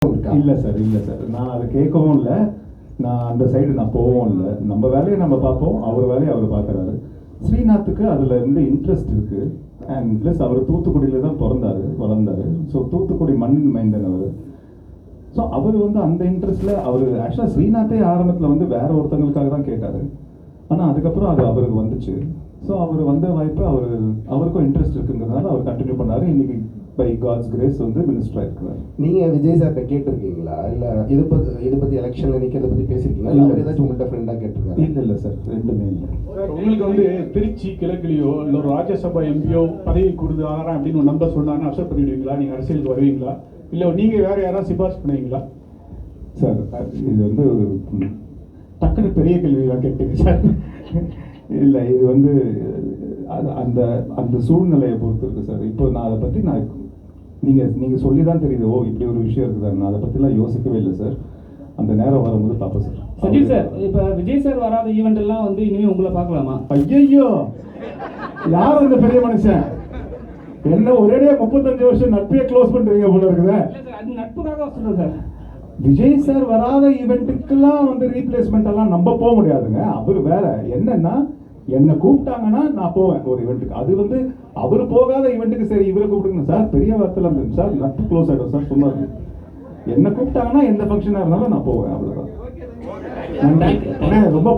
இல்லை சார் நான் அதை கேட்கவும் இல்லை. நான் அந்த சைடு நான் போகவும் இல்லை. நம்ம வேலையை நம்ம பார்ப்போம், அவர் வேலையை அவர் பார்க்குறாரு. ஸ்ரீநாத்துக்கு அதில் இருந்து இன்ட்ரெஸ்ட் இருக்குது. அண்ட் ப்ளஸ் அவர் தூத்துக்குடியில் தான் பிறந்தார் வளர்ந்தார். ஸோ தூத்துக்குடி மண்ணின் மைந்தன் அவர். ஸோ அவர் அந்த இன்ட்ரெஸ்ட்டில் அவர் ஆக்சுவலாக ஸ்ரீநாத்தே ஆரம்பத்தில் வேற ஒருத்தங்களுக்காக தான் கேட்டார். ஆனால் அதுக்கப்புறம் அது அவருக்கு வந்துச்சு. ஸோ அவர் வந்த வாய்ப்பு அவருக்கும் இன்ட்ரெஸ்ட் இருக்குங்கிறதுனால அவர் கண்டினியூ பண்ணார். இன்னைக்கு பை காட்ஸ் கிரேஸ் மினிஸ்டராக இருக்கிறார். நீங்கள் விஜய் சார்கிட்ட கேட்டிருக்கீங்களா? இல்லை இதை பற்றி எலெக்ஷனில் நிற்கிறத பற்றி பேசியிருக்கீங்களா? இல்லை ஏதாச்சும் உங்கள்கிட்ட ஃப்ரெண்டாக கேட்டிருக்காங்க? இல்லை சார், ரெண்டுமே இல்லை. உங்களுக்கு திருச்சி கிழக்குலையோ இல்லை ஒரு ராஜ்யசபா எம்பியோ பதவி கொடுத்தாரா அப்படின்னு ஒரு நம்பர் சொன்னாங்கன்னா அக்செப்ட் பண்ணிடுவீங்களா? நீங்கள் அரசியலுக்கு வருவீங்களா? இல்லை நீங்கள் வேறு யாராவது சிபாரிசு பண்ணுவீங்களா? சார் இது டக்குனு பெரிய கேள்வியாக கேட்டுங்க சார். இல்லை இது அந்த அந்த சூழ்நிலையை பொறுத்து இருக்குது சார். இப்போ நான் அதை பற்றி நீங்கள் சொல்லி தான் தெரியுது, ஓ இப்படி ஒரு விஷயம் இருக்குது. நான் அதை பற்றிலாம் யோசிக்கவே இல்லை சார். அந்த நேரம் வரும்போது பார்ப்போம் சார். சஜித் சார், இப்போ விஜய் சார் வராத ஈவெண்ட் எல்லாம் இனிமேல் உங்களை பார்க்கலாமா? ஐயோ, யார் அந்த பெரிய மனுஷன்? என்ன ஒரேடியா 35 வருஷம் நட்பையே க்ளோஸ் பண்ணுறீங்க போல இருக்குதா? அது நட்புக்காக சொல்கிறேன் சார். விஜய் சார் வராத ஈவெண்ட்டுக்கெல்லாம் ரீப்ளேஸ்மெண்ட் எல்லாம் நம்ம போக முடியாதுங்க. அவர் வேற. என்னன்னா என்னை கூப்பிட்டாங்கன்னா நான் போவேன் ஒரு ஈவெண்ட்டுக்கு. அது அவர் போகாத ஈவெண்ட்டுக்கு சரி இவரை கூப்பிடுங்க சார், பெரிய வார்த்தைலாம் சார், நட்பு க்ளோஸ் ஆகிடும் சார். சும்மா என்னை கூப்பிட்டாங்கன்னா எந்த ஃபங்க்ஷனாக இருந்தாலும் நான் போவேன், அவ்வளோதான். ரொம்ப